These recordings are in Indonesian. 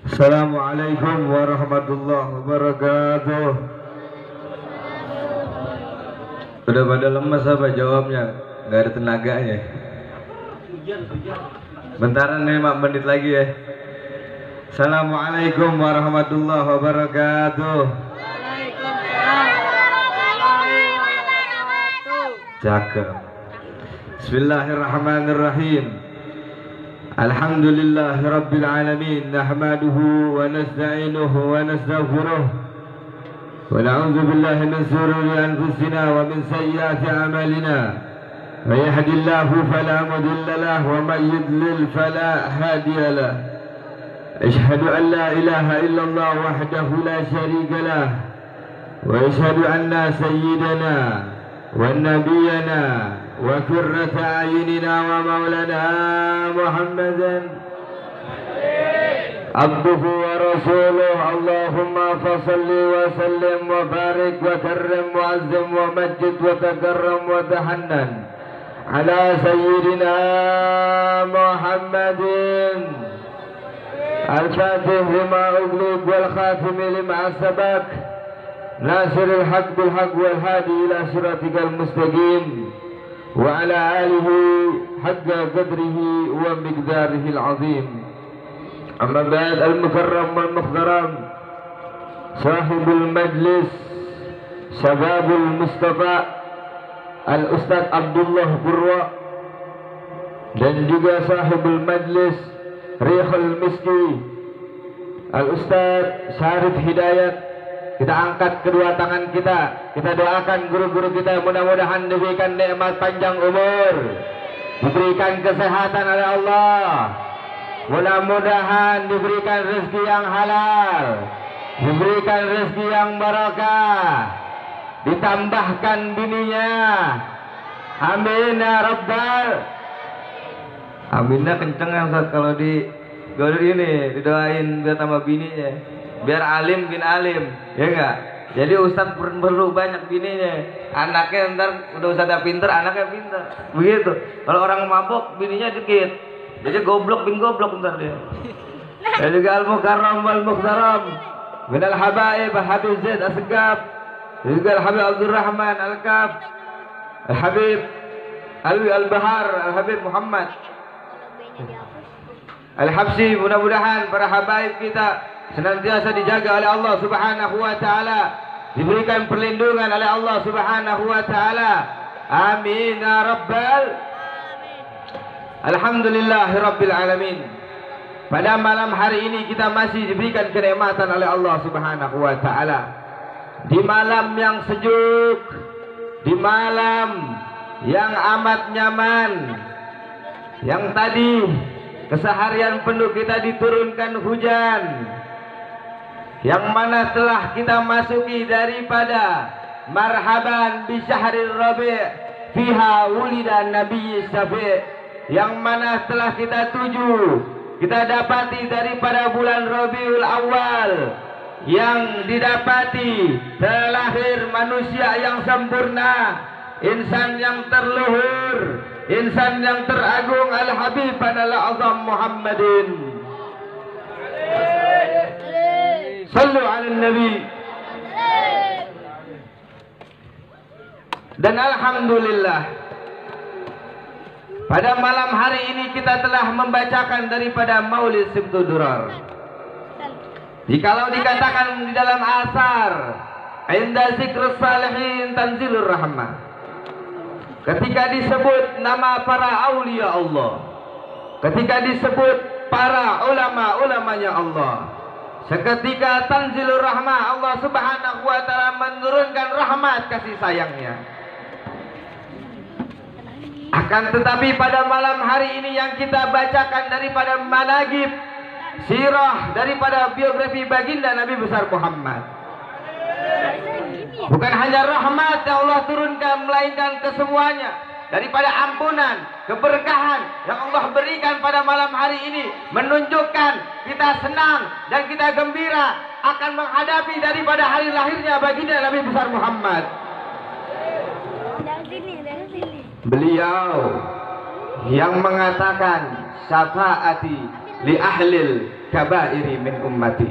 Assalamualaikum warahmatullahi wabarakatuh. Udah pada lemes apa jawabnya? Nggak ada tenaganya. Bentaran nih 5 menit lagi ya. Assalamualaikum warahmatullahi wabarakatuh. Cakep. Bismillahirrahmanirrahim. Alhamdulillahi Rabbil Alamin. Nahmaduhu wa nasta'inuhu wa nastaghfiruh wa na'udzu billahi min shururi anfusina wa min sayyiati a'malina. May yahdihillahu fala mudilla lahu wa may yudlil fala hadiya lahu. Ashhadu an la ilaha illallah wahdahu la sharika lah wa ashhadu anna sayyidana wa nabiyyana وقرة أعيننا ومولانا محمدا عبده ورسوله اللهم فصل وسلم وبارك وكرم وعزم ومجد وتكرم وتحنن على سيدنا محمد الفاتح لما أغلق والخاتم لما سبق ناصر الحق بالحق والهادي إلى صراطك المستقيم وعلى آله حق قدره ومقداره العظيم. أما بعد المكرم والمحترم صاحب المجلس شباب المصطفى الأستاذ Abdullah Purwa dan juga sahibul majlis Rihul Miski Al-Ustaz Syarif Hidayat. Kita angkat kedua tangan kita doakan guru-guru kita, mudah-mudahan diberikan nikmat panjang umur, diberikan kesehatan oleh Allah, mudah-mudahan diberikan rezeki yang halal, diberikan rezeki yang barakah, ditambahkan bininya. Amin ya rabbal. Aminnya kenceng yang saat kalau di godur ini didoain biar tambah bininya, biar alim bin alim, ya enggak? Jadi ustadz perlu banyak bininya, anaknya ntar udah ustadznya pinter, anaknya pinter, begitu. Kalau orang mabok bininya dikit, jadi goblok bin goblok ntar dia. Dan juga al-mukarram wal-mukhtaram min al-habaib Habib Zaid Asgab, juga al-Habib Abdurrahman Al-Kaf, al-Habib Alwi Al-Bahar, al-Habib Muhammad Al-Habsi. Mudah-mudahan para habaib kita senantiasa dijaga oleh Allah Subhanahu wa taala, diberikan perlindungan oleh Allah Subhanahu wa taala. Amin ya rabbal. Alhamdulillahirabbil alamin. Pada malam hari ini kita masih diberikan kenikmatan oleh Allah Subhanahu wa taala. Di malam yang sejuk, di malam yang amat nyaman, yang tadi keseharian penuh kita diturunkan hujan, yang mana telah kita masuki daripada marhaban bi syahril rabi' fiha wulida nabiy syafi', yang mana telah kita tuju, kita dapati daripada bulan Rabiul Awal, yang didapati terlahir manusia yang sempurna, insan yang terluhur, insan yang teragung, Al-Habib Al-Azam Muhammadin. Sallu ala Nabi. Dan alhamdulillah, pada malam hari ini kita telah membacakan daripada Maulid Sibtu Durar. Jikalau dikatakan di dalam asar, inda zikrus salihin tanzilur rahmah, ketika disebut nama para aulia Allah, ketika disebut para ulama-ulamanya Allah, seketika tanzilur rahmah, Allah Subhanahu wa taala menurunkan rahmat kasih sayangnya. Akan tetapi pada malam hari ini yang kita bacakan daripada managib sirah, daripada biografi baginda Nabi besar Muhammad, bukan hanya rahmat yang Allah turunkan, melainkan kesemuanya daripada ampunan, keberkahan yang Allah berikan pada malam hari ini, menunjukkan kita senang dan kita gembira akan menghadapi daripada hari lahirnya baginda Nabi besar Muhammad. Beliau yang mengatakan syafaati li ahlil kabairi min ummati.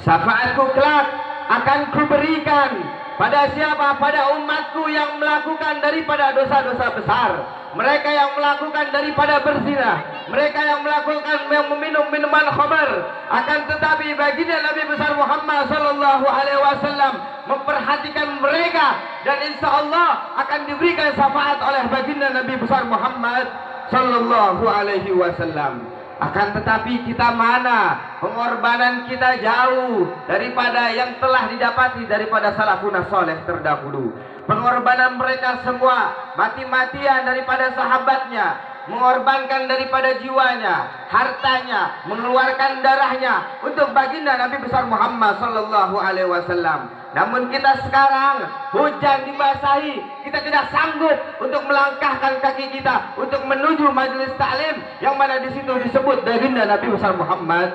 Syafaatku kelak akan kuberikan pada siapa? Pada umatku yang melakukan daripada dosa-dosa besar, mereka yang melakukan daripada berzina, mereka yang melakukan yang meminum minuman khamar. Akan tetapi baginda Nabi besar Muhammad sallallahu alaihi wasallam memperhatikan mereka, dan insya Allah akan diberikan syafaat oleh baginda Nabi besar Muhammad sallallahu alaihi wasallam. Akan tetapi kita mana? Pengorbanan kita jauh daripada yang telah didapati daripada salafun saleh terdahulu. Pengorbanan mereka semua mati-matian daripada sahabatnya, mengorbankan daripada jiwanya, hartanya, mengeluarkan darahnya untuk baginda Nabi besar Muhammad sallallahu alaihi wasallam. Namun kita sekarang hujan dibasahi, kita tidak sanggup untuk melangkahkan kaki kita untuk menuju majelis taklim yang mana di situ disebut baginda Nabi besar Muhammad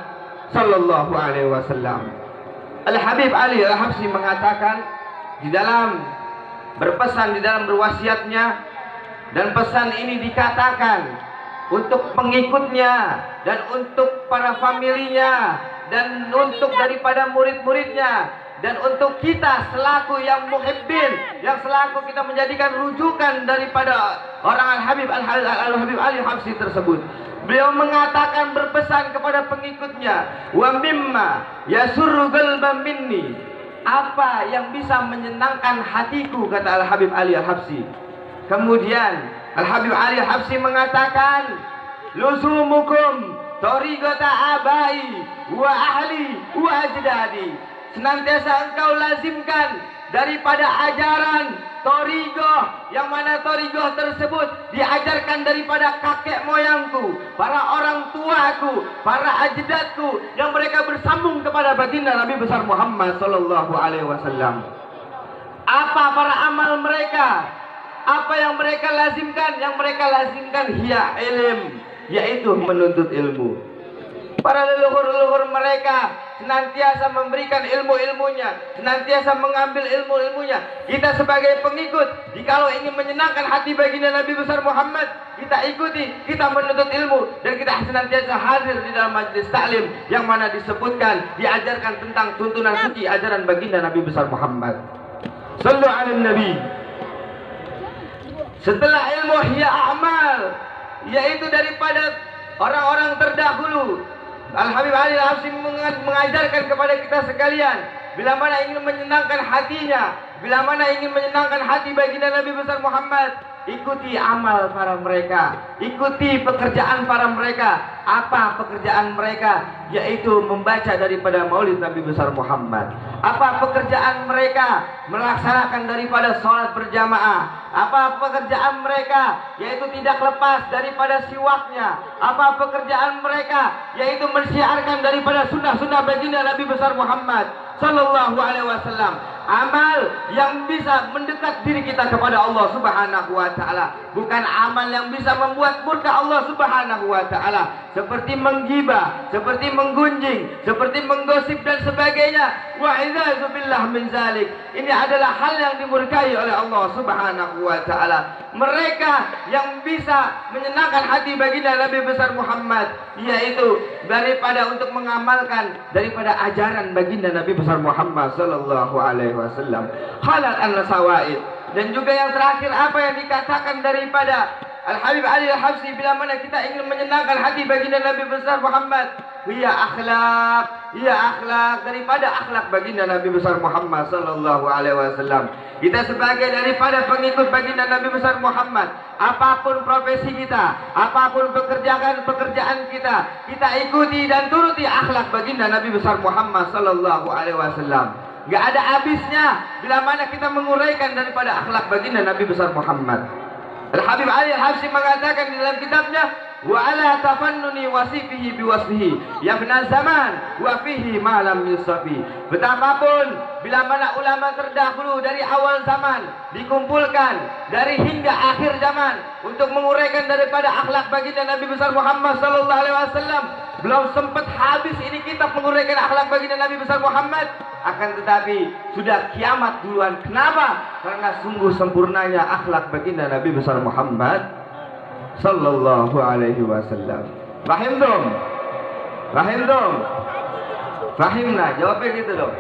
sallallahu alaihi wasallam. Al Habib Ali Al Habsyi mengatakan di dalam berpesan, di dalam berwasiatnya, dan pesan ini dikatakan untuk pengikutnya dan untuk para familinya dan untuk daripada murid-muridnya, dan untuk kita selaku yang muhibbin, yang selaku kita menjadikan rujukan daripada orang Al-Habib Al-Habib Ali Habsyi tersebut. Beliau mengatakan, berpesan kepada pengikutnya, wa mimma yasurru qalban minni, apa yang bisa menyenangkan hatiku, kata Al-Habib Ali Al-Habsyi. Kemudian Al-Habib Ali Al-Habsyi mengatakan, lusumukum tariqata abai wa ahli wa ajdadi, senantiasa engkau lazimkan daripada ajaran thariqah, yang mana thariqah tersebut diajarkan daripada kakek moyangku, para orang tuaku, para ajdadku, yang mereka bersambung kepada baginda Nabi besar Muhammad sallallahu alaihi wasallam. Apa para amal mereka? Apa yang mereka lazimkan? Yang mereka lazimkan hiya ilm, yaitu menuntut ilmu. Para leluhur-leluhur mereka senantiasa memberikan ilmu-ilmunya, senantiasa mengambil ilmu-ilmunya. Kita sebagai pengikut, jikalau ingin menyenangkan hati baginda Nabi besar Muhammad, kita ikuti, kita menuntut ilmu, dan kita senantiasa hadir di dalam majelis taklim yang mana disebutkan, diajarkan tentang tuntunan suci ajaran baginda Nabi besar Muhammad. Sallu ala Nabi. Setelah ilmu hiya amal, yaitu daripada orang-orang terdahulu. Al-Habib Ali Al-Habsyi mengajarkan kepada kita sekalian, bila mana ingin menyenangkan hatinya, bila mana ingin menyenangkan hati baginda Nabi besar Muhammad, ikuti amal para mereka, ikuti pekerjaan para mereka. Apa pekerjaan mereka? Yaitu membaca daripada maulid Nabi besar Muhammad. Apa pekerjaan mereka? Melaksanakan daripada sholat berjamaah. Apa pekerjaan mereka? Yaitu tidak lepas daripada siwaknya. Apa pekerjaan mereka? Yaitu mensiarkan daripada sunnah-sunnah baginda Nabi besar Muhammad sallallahu alaihi wasallam. Amal yang bisa mendekat diri kita kepada Allah subhanahu wa ta'ala, bukan amal yang bisa membuat murka Allah subhanahu wa ta'ala, seperti menggibah, seperti menggunjing, seperti menggosip dan sebagainya. Wa idza billah min zalik. Ini adalah hal yang dimurkai oleh Allah subhanahu wa ta'ala. Mereka yang bisa menyenangkan hati baginda Nabi besar Muhammad, yaitu daripada untuk mengamalkan daripada ajaran baginda Nabi besar Muhammad sallallahu alaihi wasallam. Halal an-nasawaid. Dan juga yang terakhir, apa yang dikatakan daripada Al-Habib Ali Al-Habsyi, bila mana kita ingin menyenangkan hati baginda Nabi besar Muhammad, hiya akhlak, daripada akhlak baginda Nabi besar Muhammad sallallahu alaihi wasallam. Kita sebagai daripada pengikut baginda Nabi besar Muhammad, apapun profesi kita, apapun pekerjaan kita, kita ikuti dan turuti akhlak baginda Nabi besar Muhammad sallallahu alaihi wasallam. Gak ada habisnya bila mana kita menguraikan daripada akhlak baginda Nabi besar Muhammad. Al-Habib Ali Al-Habsyi mengatakan di dalam kitabnya, wa ala tafannuni wasifihi biwasfihi yabna zaman wa fihi ma lam yusafi. Betapapun bila mana ulama terdahulu dari awal zaman dikumpulkan dari hingga akhir zaman untuk menguraikan daripada akhlak baginda Nabi besar Muhammad sallallahu alaihi wasallam, belum sempat habis ini kitab menguraikan akhlak baginda Nabi besar Muhammad. Akan tetapi sudah kiamat duluan. Kenapa? Karena sungguh sempurnanya akhlak baginda Nabi besar Muhammad sallallahu alaihi wasallam. Fahimtum? Rahim dong. Rahim nah, jawabnya gitu dong.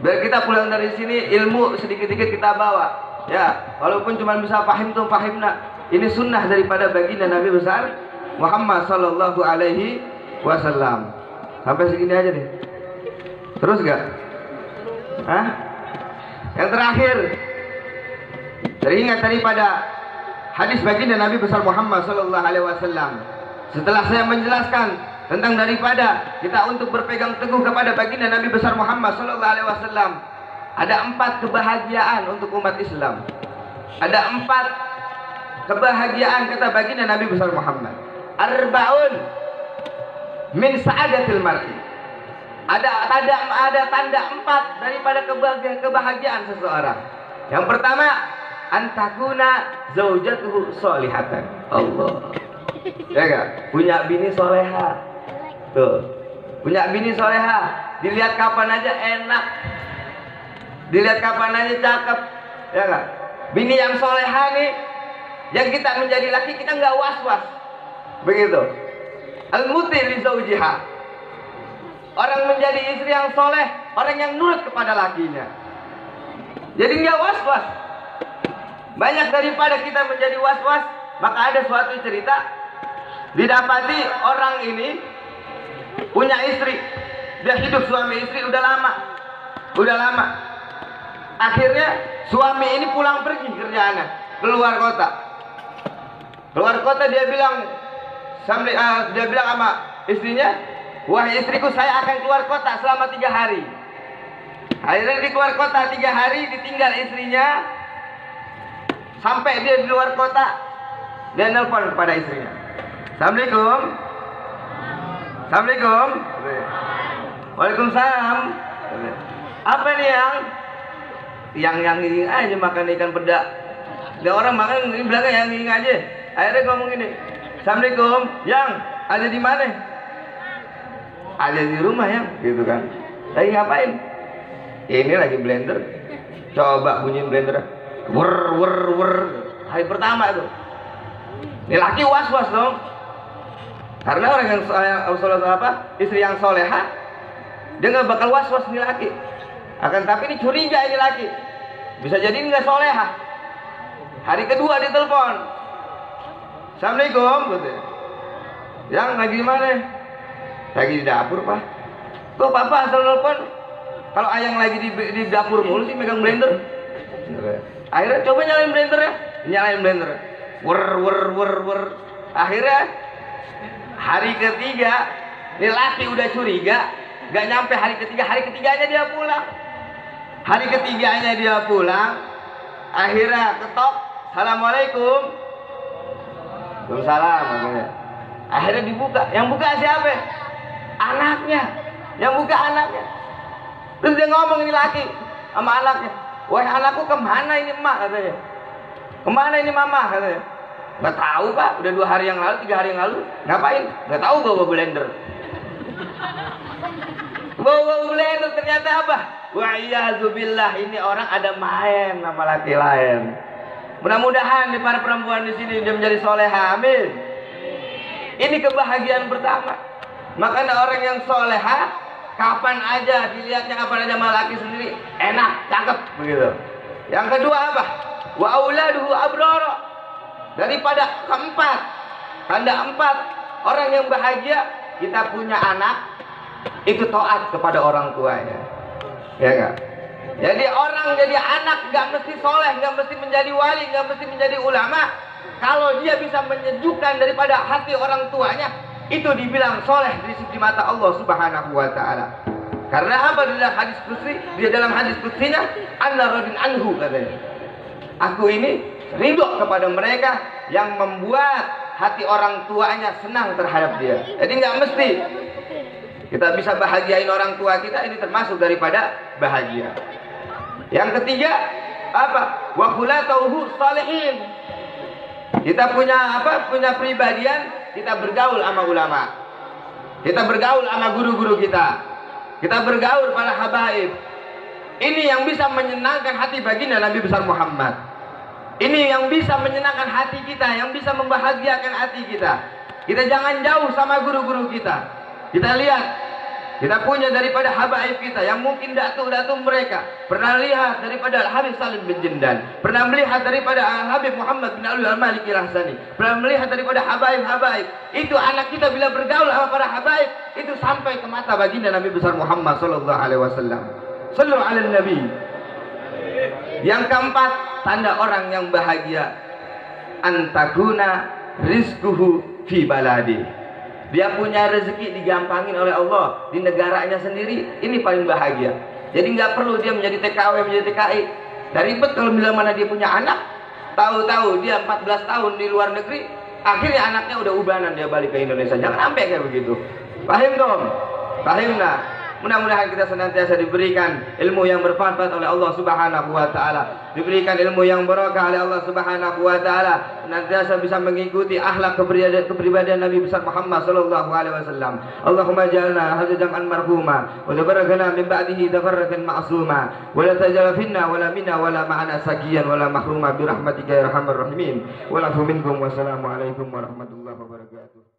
Biar kita pulang dari sini ilmu sedikit-sedikit kita bawa. Ya, walaupun cuma bisa pahim tuh pahim nak. Ini sunnah daripada baginda Nabi besar Muhammad sallallahu alaihi wasallam. Sampai segini aja nih. Terus gak? Hah? Yang terakhir, teringat daripada hadis baginda Nabi besar Muhammad sallallahu alaihi wasallam. Setelah saya menjelaskan tentang daripada kita untuk berpegang teguh kepada baginda Nabi besar Muhammad sallallahu alaihi wasallam, ada 4 kebahagiaan untuk umat Islam. Ada 4 kebahagiaan kata baginda Nabi besar Muhammad. Arbaun min sa'adatil mar'i. Ada tanda 4 daripada kebahagiaan seseorang. Yang pertama, antakuna zaujatuhu sholihatan. Allah. Ya enggak? Punya bini soleha. Tuh. Punya bini soleha. Dilihat kapan aja enak. Dilihat kapan aja cakep. Ya enggak? Bini yang soleha nih, yang kita menjadi laki kita enggak was-was. Begitu. Al-muti li zaujiha. Orang menjadi istri yang soleh, orang yang nurut kepada lakinya. Jadi nggak was-was. Banyak daripada kita menjadi was-was, maka ada suatu cerita didapati orang ini punya istri, dia hidup suami istri udah lama. Akhirnya suami ini pulang pergi kerjaannya keluar kota. Dia bilang sama istrinya, wahai istriku, saya akan keluar kota selama 3 hari. Akhirnya di keluar kota 3 hari, ditinggal istrinya. Sampai dia di luar kota, dia nelpon kepada istrinya. Assalamualaikum. Assalamualaikum. Waalaikumsalam. Apa nih yang ini aja makan ikan peda. Ada orang makan ini belakang yang ini aja. Akhirnya ngomong gini, Assalamualaikum, yang ada di mana? Ada di rumah yang, gitu kan. Lagi ngapain? Ini lagi blender. Coba bunyiin blender. Wer. Hari pertama itu. Ini laki was-was dong. Karena orang yang istri yang soleha, dia nggak bakal was-was nih laki. Akan tapi ini curiga ini laki. Bisa jadi nggak soleha. Hari kedua ditelepon. Assalamualaikum, gitu. Yang lagi di mana? Lagi di dapur, Pak. Kok Papa asal nelfon? Kalau ayang lagi di dapur mulu sih megang blender. Akhirnya coba nyalain blender ya. Nyalain blender. Wer. Akhirnya hari ketiga, ini laki udah curiga, gak nyampe hari ketiganya dia pulang. Akhirnya ketok, Assalamualaikum. Waalaikumsalam. Akhirnya dibuka. Yang buka siapa? Anaknya. Terus dia ngomong ini laki sama anaknya, wahai anakku, kemana ini emak, katanya. Kemana ini mama, katanya. Gak tahu Pak, udah 2 hari yang lalu, 3 hari yang lalu. Ngapain? Gak tahu, bawa blender. Bawa blender ternyata apa? Wa'iyadzubillah, ini orang ada main sama laki lain. Mudah-mudahan di para perempuan di sini dia menjadi soleha, amin. Ini kebahagiaan pertama. Makanya orang yang soleha, kapan aja dilihatnya, kapan aja sama laki sendiri enak, cakep, begitu. Yang kedua apa? Wa auladuhu abrara. Daripada keempat, tanda 4 orang yang bahagia, kita punya anak itu taat kepada orang tuanya. Ya enggak? Jadi orang jadi anak gak mesti soleh, gak mesti menjadi wali, gak mesti menjadi ulama. Kalau dia bisa menyejukkan daripada hati orang tuanya, itu dibilang soleh di mata Allah Subhanahu wa ta'ala. Karena apa? Dia dalam hadis kutsinya, anna radin anhu, katanya. Aku ini ridho kepada mereka yang membuat hati orang tuanya senang terhadap dia. Jadi nggak mesti kita bisa bahagiain orang tua kita, ini termasuk daripada bahagia. Yang ketiga apa? Wa khulatuhu shalihin. Kita punya apa? Punya pribadian, kita bergaul sama ulama. Kita bergaul sama guru-guru kita. Kita bergaul para habaib. Ini yang bisa menyenangkan hati baginda Nabi besar Muhammad. Ini yang bisa menyenangkan hati kita, yang bisa membahagiakan hati kita. Kita jangan jauh sama guru-guru kita. Kita lihat, kita punya daripada habaib kita yang mungkin datuk-datuk mereka pernah lihat daripada Al-Habib Salim bin Jindan, pernah melihat daripada Al-Habib Muhammad bin Alwi Al-Maliki Al-Hasani, pernah melihat daripada habaib-habaib. Itu anak kita bila bergaul sama para habaib, itu sampai ke mata baginda Nabi besar Muhammad sallallahu alaihi wasallam. Sallu ala Nabi. Yang keempat, tanda orang yang bahagia, antakuna rizquhu fi baladi. Dia punya rezeki digampangin oleh Allah di negaranya sendiri, ini paling bahagia. Jadi nggak perlu dia menjadi TKW, menjadi TKI. Dari ribet kalau bila mana dia punya anak, tahu-tahu dia 14 tahun di luar negeri, akhirnya anaknya udah ubanan dia balik ke Indonesia. Jangan sampai kayak begitu. Paham dong? Paham nah? Mudah-mudahan kita senantiasa diberikan ilmu yang bermanfaat oleh Allah Subhanahu wa taala, diberikan ilmu yang berkah oleh Allah Subhanahu wa taala, senantiasa bisa mengikuti akhlak kepribadian Nabi besar Muhammad sallallahu alaihi wasallam. Allahumma ij'alna hadza jam'an marhuma wa tabarakna min ba'dihi tafarraqan ma'suma wa la tajal finna wa la minna wa la ma'ana sakiyan wa la mahruma bi rahmatika ya arhamar rahimin. Wa lafu minkum wassalamu alaikum warahmatullahi wabarakatuh.